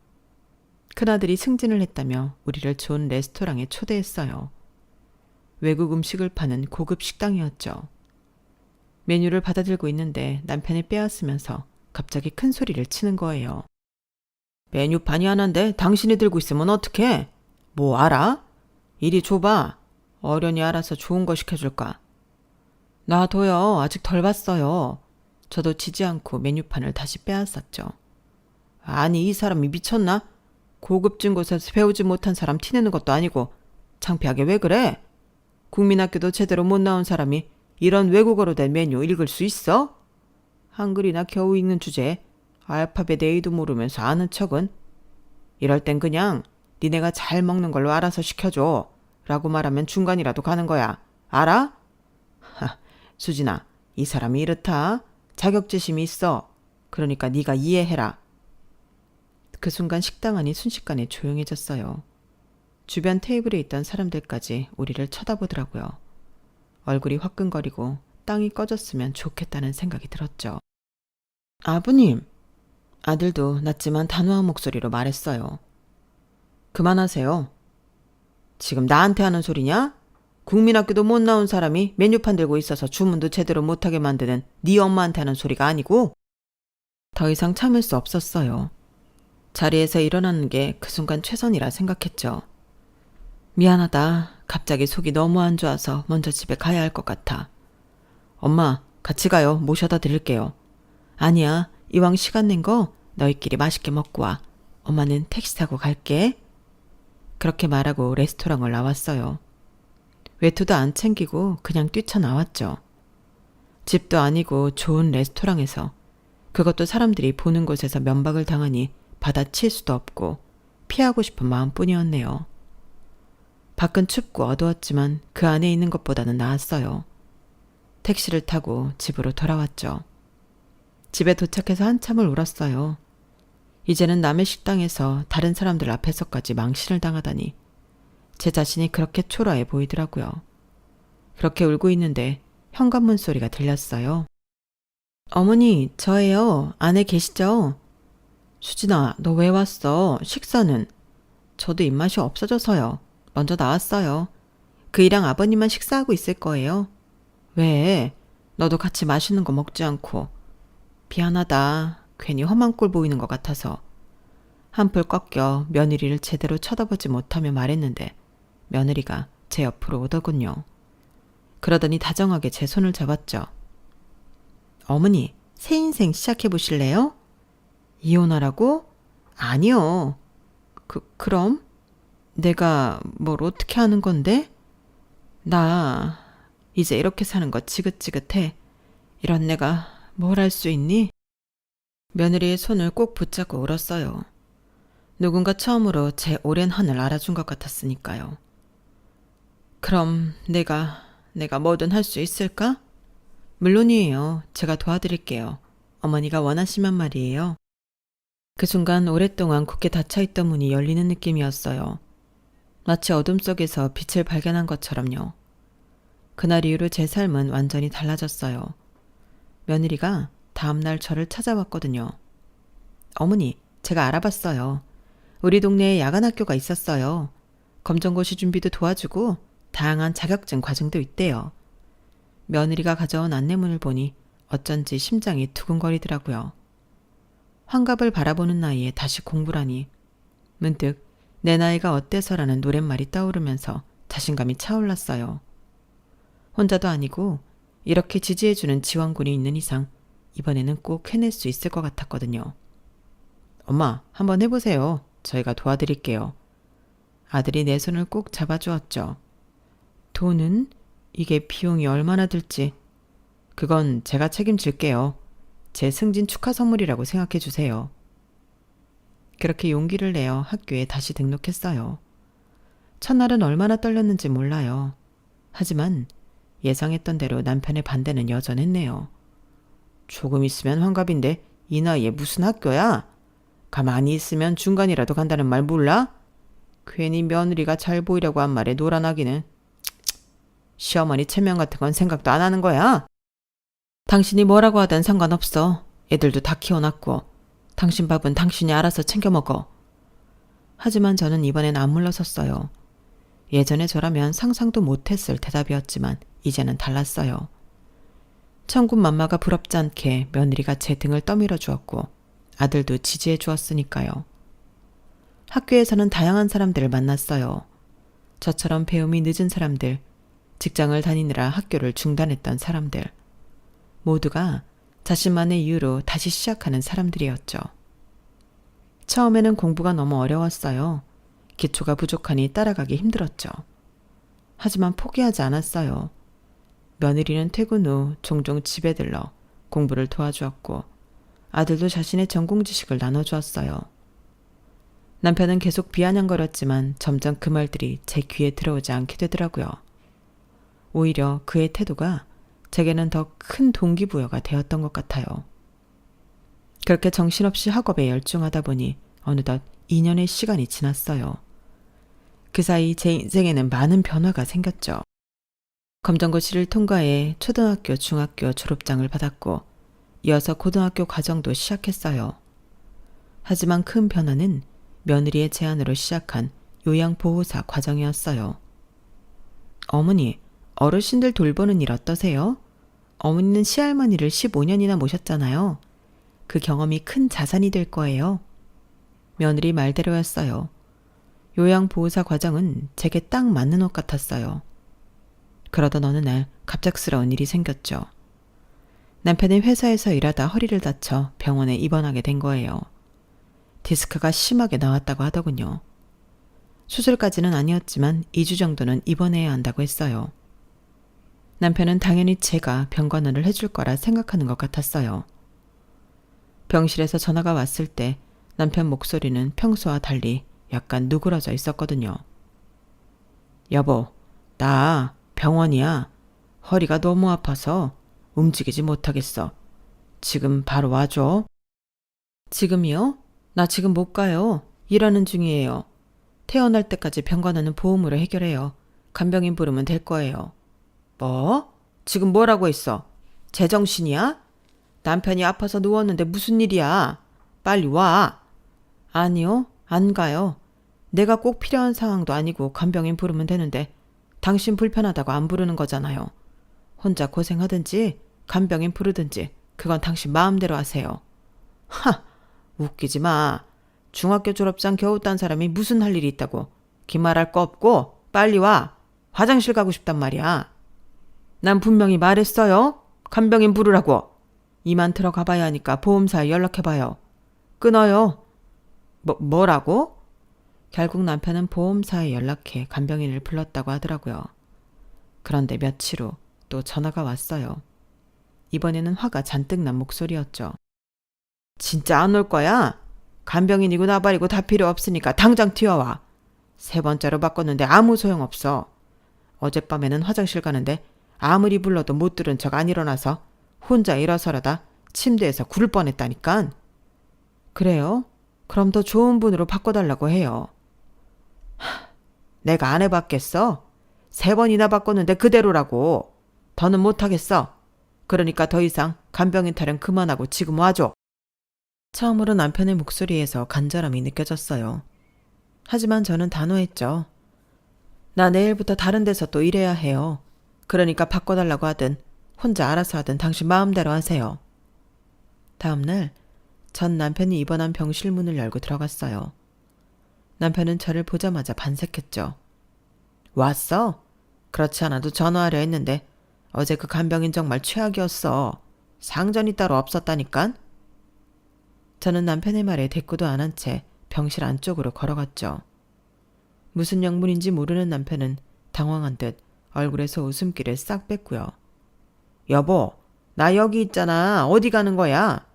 큰아들이 승진을 했다며 우리를 좋은 레스토랑에 초대했어요. 외국 음식을 파는 고급 식당이었죠. 메뉴를 받아들고 있는데 남편이 빼앗으면서 갑자기 큰 소리를 치는 거예요. 메뉴판이 하나인데 당신이 들고 있으면 어떡해? 뭐 알아? 이리 줘봐. 어련히 알아서 좋은 거 시켜줄까? 놔둬요. 아직 덜 봤어요. 저도 지지 않고 메뉴판을 다시 빼앗았죠. 아니, 이 사람이 미쳤나? 고급진 곳에서 배우지 못한 사람 티내는 것도 아니고 창피하게 왜 그래? 국민학교도 제대로 못 나온 사람이 이런 외국어로 된 메뉴 읽을 수 있어? 한글이나 겨우 읽는 주제에 알파벳 A도 모르면서 아는 척은? 이럴 땐 그냥 니네가 잘 먹는 걸로 알아서 시켜줘 라고 말하면 중간이라도 가는 거야. 알아? 수진아, 이 사람이 이렇다. 자격지심이 있어. 그러니까 네가 이해해라. 그 순간 식당 안이 순식간에 조용해졌어요. 주변 테이블에 있던 사람들까지 우리를 쳐다보더라고요. 얼굴이 화끈거리고 땅이 꺼졌으면 좋겠다는 생각이 들었죠. 아버님, 아들도 낮지만 단호한 목소리로 말했어요. 그만하세요. 지금 나한테 하는 소리냐? 국민학교도 못 나온 사람이 메뉴판 들고 있어서 주문도 제대로 못하게 만드는 네 엄마한테 하는 소리가 아니고? 더 이상 참을 수 없었어요. 자리에서 일어나는 게 그 순간 최선이라 생각했죠. 미안하다. 갑자기 속이 너무 안 좋아서 먼저 집에 가야 할 것 같아. 엄마, 같이 가요. 모셔다 드릴게요. 아니야. 이왕 시간 낸 거 너희끼리 맛있게 먹고 와. 엄마는 택시 타고 갈게. 그렇게 말하고 레스토랑을 나왔어요. 외투도 안 챙기고 그냥 뛰쳐나왔죠. 집도 아니고 좋은 레스토랑에서, 그것도 사람들이 보는 곳에서 면박을 당하니 받아칠 수도 없고 피하고 싶은 마음뿐이었네요. 밖은 춥고 어두웠지만 그 안에 있는 것보다는 나았어요. 택시를 타고 집으로 돌아왔죠. 집에 도착해서 한참을 울었어요. 이제는 남의 식당에서 다른 사람들 앞에서까지 망신을 당하다니 제 자신이 그렇게 초라해 보이더라고요. 그렇게 울고 있는데 현관문 소리가 들렸어요. 어머니, 저예요. 안에 계시죠? 수진아, 너 왜 왔어? 식사는? 저도 입맛이 없어져서요. 먼저 나왔어요. 그이랑 아버님만 식사하고 있을 거예요. 왜? 너도 같이 맛있는 거 먹지 않고. 미안하다. 괜히 험한 꼴 보이는 것 같아서. 한풀 꺾여 며느리를 제대로 쳐다보지 못하며 말했는데 며느리가 제 옆으로 오더군요. 그러더니 다정하게 제 손을 잡았죠. 어머니, 새 인생 시작해 보실래요? 이혼하라고? 아니요. 그럼? 내가 뭘 어떻게 하는 건데? 나 이제 이렇게 사는 거 지긋지긋해. 이런 내가 뭘 할 수 있니? 며느리의 손을 꼭 붙잡고 울었어요. 누군가 처음으로 제 오랜 한을 알아준 것 같았으니까요. 그럼 내가 뭐든 할 수 있을까? 물론이에요. 제가 도와드릴게요. 어머니가 원하시면 말이에요. 그 순간 오랫동안 굳게 닫혀있던 문이 열리는 느낌이었어요. 마치 어둠 속에서 빛을 발견한 것처럼요. 그날 이후로 제 삶은 완전히 달라졌어요. 며느리가 다음날 저를 찾아왔거든요. 어머니, 제가 알아봤어요. 우리 동네에 야간학교가 있었어요. 검정고시 준비도 도와주고 다양한 자격증 과정도 있대요. 며느리가 가져온 안내문을 보니 어쩐지 심장이 두근거리더라고요. 환갑을 바라보는 나이에 다시 공부라니. 문득 내 나이가 어때서라는 노랫말이 떠오르면서 자신감이 차올랐어요. 혼자도 아니고 이렇게 지지해주는 지원군이 있는 이상 이번에는 꼭 해낼 수 있을 것 같았거든요. 엄마, 한번 해보세요. 저희가 도와드릴게요. 아들이 내 손을 꼭 잡아주었죠. 돈은? 이게 비용이 얼마나 들지? 그건 제가 책임질게요. 제 승진 축하 선물이라고 생각해 주세요. 그렇게 용기를 내어 학교에 다시 등록했어요. 첫날은 얼마나 떨렸는지 몰라요. 하지만 예상했던 대로 남편의 반대는 여전했네요. 조금 있으면 환갑인데 이 나이에 무슨 학교야? 가만히 있으면 중간이라도 간다는 말 몰라? 괜히 며느리가 잘 보이려고 한 말에 노란하기는. 시어머니 체면 같은 건 생각도 안 하는 거야? 당신이 뭐라고 하든 상관없어. 애들도 다 키워놨고. 당신 밥은 당신이 알아서 챙겨 먹어. 하지만 저는 이번엔 안 물러섰어요. 예전에 저라면 상상도 못했을 대답이었지만 이제는 달랐어요. 천군만마가 부럽지 않게 며느리가 제 등을 떠밀어 주었고 아들도 지지해 주었으니까요. 학교에서는 다양한 사람들을 만났어요. 저처럼 배움이 늦은 사람들, 직장을 다니느라 학교를 중단했던 사람들, 모두가 자신만의 이유로 다시 시작하는 사람들이었죠. 처음에는 공부가 너무 어려웠어요. 기초가 부족하니 따라가기 힘들었죠. 하지만 포기하지 않았어요. 며느리는 퇴근 후 종종 집에 들러 공부를 도와주었고 아들도 자신의 전공 지식을 나눠주었어요. 남편은 계속 비아냥거렸지만 점점 그 말들이 제 귀에 들어오지 않게 되더라고요. 오히려 그의 태도가 제게는 더 큰 동기부여가 되었던 것 같아요. 그렇게 정신없이 학업에 열중하다 보니 어느덧 2년의 시간이 지났어요. 그 사이 제 인생에는 많은 변화가 생겼죠. 검정고시를 통과해 초등학교, 중학교 졸업장을 받았고 이어서 고등학교 과정도 시작했어요. 하지만 큰 변화는 며느리의 제안으로 시작한 요양보호사 과정이었어요. 어머니, 어르신들 돌보는 일 어떠세요? 어머니는 시할머니를 15년이나 모셨잖아요. 그 경험이 큰 자산이 될 거예요. 며느리 말대로였어요. 요양보호사 과정은 제게 딱 맞는 옷 같았어요. 그러던 어느 날 갑작스러운 일이 생겼죠. 남편이 회사에서 일하다 허리를 다쳐 병원에 입원하게 된 거예요. 디스크가 심하게 나왔다고 하더군요. 수술까지는 아니었지만 2주 정도는 입원해야 한다고 했어요. 남편은 당연히 제가 병관을 해줄 거라 생각하는 것 같았어요. 병실에서 전화가 왔을 때 남편 목소리는 평소와 달리 약간 누그러져 있었거든요. 여보, 나 병원이야. 허리가 너무 아파서 움직이지 못하겠어. 지금 바로 와줘. 지금이요? 나 지금 못 가요. 일하는 중이에요. 태어날 때까지 병관하는 보험으로 해결해요. 간병인 부르면 될 거예요. 뭐? 지금 뭐라고 했어? 제정신이야? 남편이 아파서 누웠는데 무슨 일이야? 빨리 와. 아니요, 안 가요. 내가 꼭 필요한 상황도 아니고 간병인 부르면 되는데 당신 불편하다고 안 부르는 거잖아요. 혼자 고생하든지 간병인 부르든지 그건 당신 마음대로 하세요. 하! 웃기지 마. 중학교 졸업장 겨우 딴 사람이 무슨 할 일이 있다고. 기말할 거 없고 빨리 와. 화장실 가고 싶단 말이야. 난 분명히 말했어요. 간병인 부르라고. 이만 들어가 봐야 하니까 보험사에 연락해봐요. 끊어요. 뭐라고? 결국 남편은 보험사에 연락해 간병인을 불렀다고 하더라고요. 그런데 며칠 후 또 전화가 왔어요. 이번에는 화가 잔뜩 난 목소리였죠. 진짜 안 올 거야? 간병인이고 나발이고 다 필요 없으니까 당장 튀어와. 3번째로 바꿨는데 아무 소용없어. 어젯밤에는 화장실 가는데 아무리 불러도 못 들은 척 안 일어나서 혼자 일어서려다 침대에서 굴 뻔했다니깐. 그래요? 그럼 더 좋은 분으로 바꿔달라고 해요. 내가 안 해봤겠어? 3번이나 바꿨는데 그대로라고. 더는 못하겠어. 그러니까 더 이상 간병인 탈은 그만하고 지금 와줘. 처음으로 남편의 목소리에서 간절함이 느껴졌어요. 하지만 저는 단호했죠. 나 내일부터 다른 데서 또 일해야 해요. 그러니까 바꿔달라고 하든 혼자 알아서 하든 당신 마음대로 하세요. 다음 날 전 남편이 입원한 병실 문을 열고 들어갔어요. 남편은 저를 보자마자 반색했죠. 왔어? 그렇지 않아도 전화하려 했는데 어제 그 간병인 정말 최악이었어. 상전이 따로 없었다니깐? 저는 남편의 말에 대꾸도 안 한 채 병실 안쪽으로 걸어갔죠. 무슨 영문인지 모르는 남편은 당황한 듯 얼굴에서 웃음기를 싹 뺐고요. 여보, 나 여기 있잖아. 어디 가는 거야?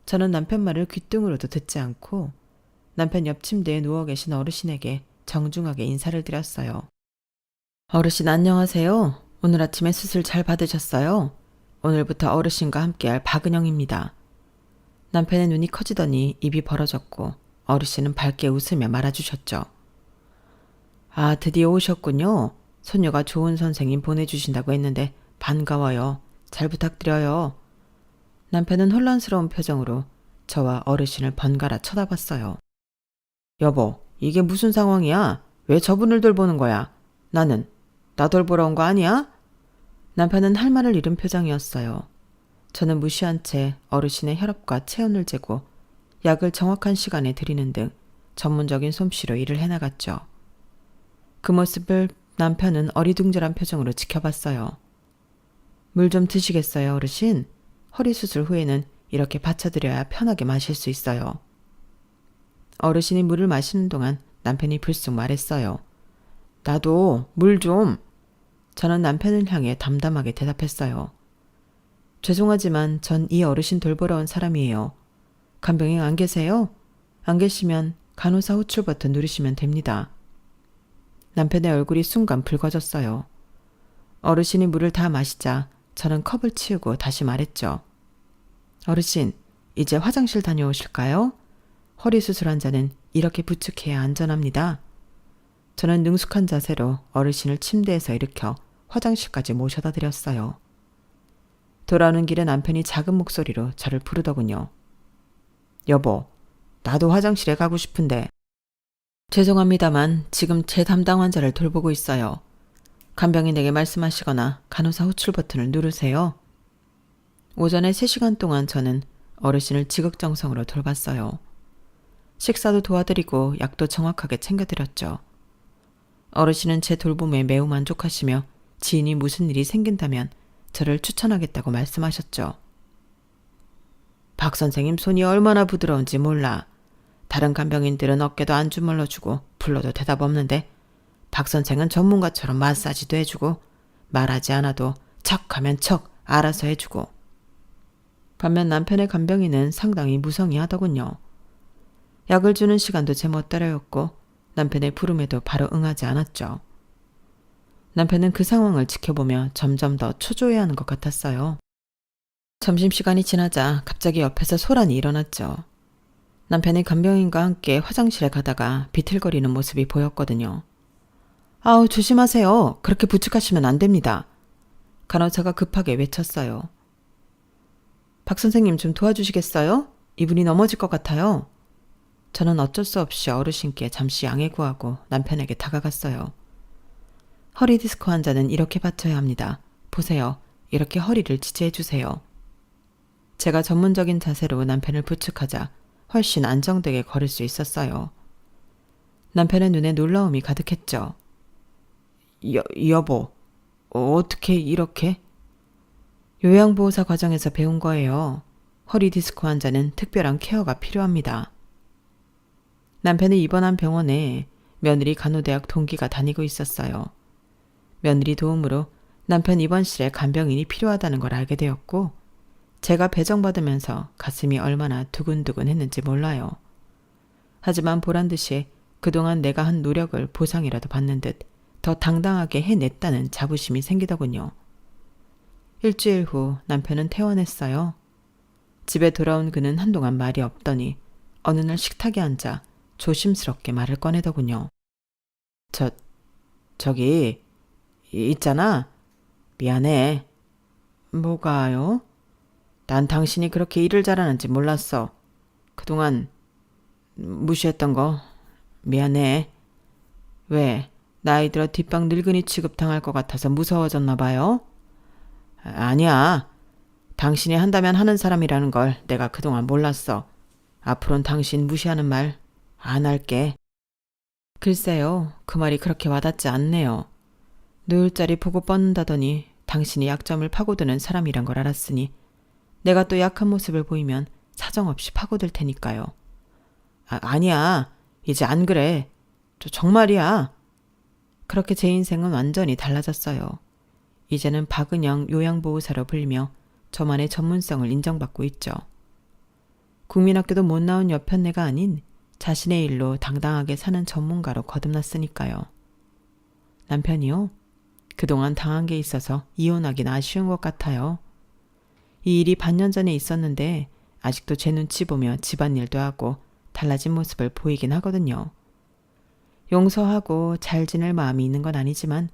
저는 남편 말을 귓등으로도 듣지 않고 남편 옆 침대에 누워 계신 어르신에게 정중하게 인사를 드렸어요. 어르신 안녕하세요. 오늘 아침에 수술 잘 받으셨어요? 오늘부터 어르신과 함께할 박은영입니다. 남편의 눈이 커지더니 입이 벌어졌고 어르신은 밝게 웃으며 말아주셨죠. 아, 드디어 오셨군요. 손녀가 좋은 선생님 보내주신다고 했는데 반가워요. 잘 부탁드려요. 남편은 혼란스러운 표정으로 저와 어르신을 번갈아 쳐다봤어요. 여보, 이게 무슨 상황이야? 왜 저분을 돌보는 거야? 나 돌보러 온 거 아니야? 남편은 할 말을 잃은 표정이었어요. 저는 무시한 채 어르신의 혈압과 체온을 재고 약을 정확한 시간에 드리는 등 전문적인 솜씨로 일을 해나갔죠. 그 모습을 남편은 어리둥절한 표정으로 지켜봤어요. 물 좀 드시겠어요, 어르신? 허리 수술 후에는 이렇게 받쳐드려야 편하게 마실 수 있어요. 어르신이 물을 마시는 동안 남편이 불쑥 말했어요. 나도 물 좀. 저는 남편을 향해 담담하게 대답했어요. 죄송하지만 전 이 어르신 돌보러 온 사람이에요. 간병인 안 계세요? 안 계시면 간호사 호출 버튼 누르시면 됩니다. 남편의 얼굴이 순간 붉어졌어요. 어르신이 물을 다 마시자 저는 컵을 치우고 다시 말했죠. 어르신, 이제 화장실 다녀오실까요? 허리 수술 환자는 이렇게 부축해야 안전합니다. 저는 능숙한 자세로 어르신을 침대에서 일으켜 화장실까지 모셔다 드렸어요. 돌아오는 길에 남편이 작은 목소리로 저를 부르더군요. 여보, 나도 화장실에 가고 싶은데. 죄송합니다만 지금 제 담당 환자를 돌보고 있어요. 간병인에게 말씀하시거나 간호사 호출 버튼을 누르세요. 오전에 3시간 동안 저는 어르신을 지극정성으로 돌봤어요. 식사도 도와드리고 약도 정확하게 챙겨드렸죠. 어르신은 제 돌봄에 매우 만족하시며 지인이 무슨 일이 생긴다면 저를 추천하겠다고 말씀하셨죠. 박 선생님 손이 얼마나 부드러운지 몰라. 다른 간병인들은 어깨도 안 주물러주고 불러도 대답 없는데 박 선생은 전문가처럼 마사지도 해주고 말하지 않아도 척하면 척 알아서 해주고. 반면 남편의 간병인은 상당히 무성의하더군요. 약을 주는 시간도 제 멋대로였고 남편의 부름에도 바로 응하지 않았죠. 남편은 그 상황을 지켜보며 점점 더 초조해하는 것 같았어요. 점심시간이 지나자 갑자기 옆에서 소란이 일어났죠. 남편이 간병인과 함께 화장실에 가다가 비틀거리는 모습이 보였거든요. 아우, 조심하세요. 그렇게 부축하시면 안 됩니다. 간호사가 급하게 외쳤어요. 박 선생님 좀 도와주시겠어요? 이분이 넘어질 것 같아요. 저는 어쩔 수 없이 어르신께 잠시 양해 구하고 남편에게 다가갔어요. 허리 디스크 환자는 이렇게 받쳐야 합니다. 보세요. 이렇게 허리를 지지해 주세요. 제가 전문적인 자세로 남편을 부축하자 훨씬 안정되게 걸을 수 있었어요. 남편의 눈에 놀라움이 가득했죠. 여보, 어떻게 이렇게? 요양보호사 과정에서 배운 거예요. 허리 디스크 환자는 특별한 케어가 필요합니다. 남편이 입원한 병원에 며느리 간호대학 동기가 다니고 있었어요. 며느리 도움으로 남편 입원실에 간병인이 필요하다는 걸 알게 되었고 제가 배정받으면서 가슴이 얼마나 두근두근 했는지 몰라요. 하지만 보란듯이 그동안 내가 한 노력을 보상이라도 받는 듯 더 당당하게 해냈다는 자부심이 생기더군요. 일주일 후 남편은 퇴원했어요. 집에 돌아온 그는 한동안 말이 없더니 어느 날 식탁에 앉아 조심스럽게 말을 꺼내더군요. 저기 있잖아. 미안해. 뭐가요? 난 당신이 그렇게 일을 잘하는지 몰랐어. 그동안 무시했던 거 미안해. 왜? 나이 들어 뒷방 늙은이 취급당할 것 같아서 무서워졌나 봐요? 아니야. 당신이 한다면 하는 사람이라는 걸 내가 그동안 몰랐어. 앞으로는 당신 무시하는 말 안 할게. 글쎄요. 그 말이 그렇게 와닿지 않네요. 노을자리 보고 뻗는다더니 당신이 약점을 파고드는 사람이란 걸 알았으니 내가 또 약한 모습을 보이면 사정없이 파고들 테니까요. 아니야. 이제 안 그래. 정말이야. 그렇게 제 인생은 완전히 달라졌어요. 이제는 박은영 요양보호사로 불리며 저만의 전문성을 인정받고 있죠. 국민학교도 못 나온 여편네가 아닌 자신의 일로 당당하게 사는 전문가로 거듭났으니까요. 남편이요? 그동안 당한 게 있어서 이혼하긴 아쉬운 것 같아요. 이 일이 반년 전에 있었는데 아직도 제 눈치 보며 집안일도 하고 달라진 모습을 보이긴 하거든요. 용서하고 잘 지낼 마음이 있는 건 아니지만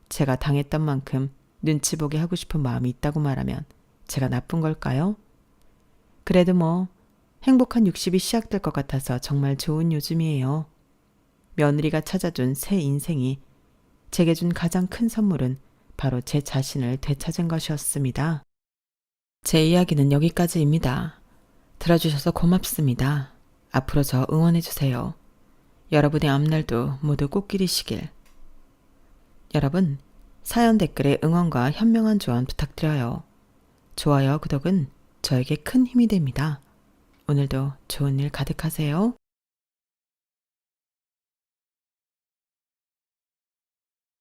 제가 당했던 만큼 눈치 보게 하고 싶은 마음이 있다고 말하면 제가 나쁜 걸까요? 그래도 뭐 행복한 60이 시작될 것 같아서 정말 좋은 요즘이에요. 며느리가 찾아준 새 인생이 제게 준 가장 큰 선물은 바로 제 자신을 되찾은 것이었습니다. 제 이야기는 여기까지입니다. 들어주셔서 고맙습니다. 앞으로 저 응원해주세요. 여러분의 앞날도 모두 꽃길이시길. 여러분, 사연 댓글에 응원과 현명한 조언 부탁드려요. 좋아요, 구독은 저에게 큰 힘이 됩니다. 오늘도 좋은 일 가득하세요.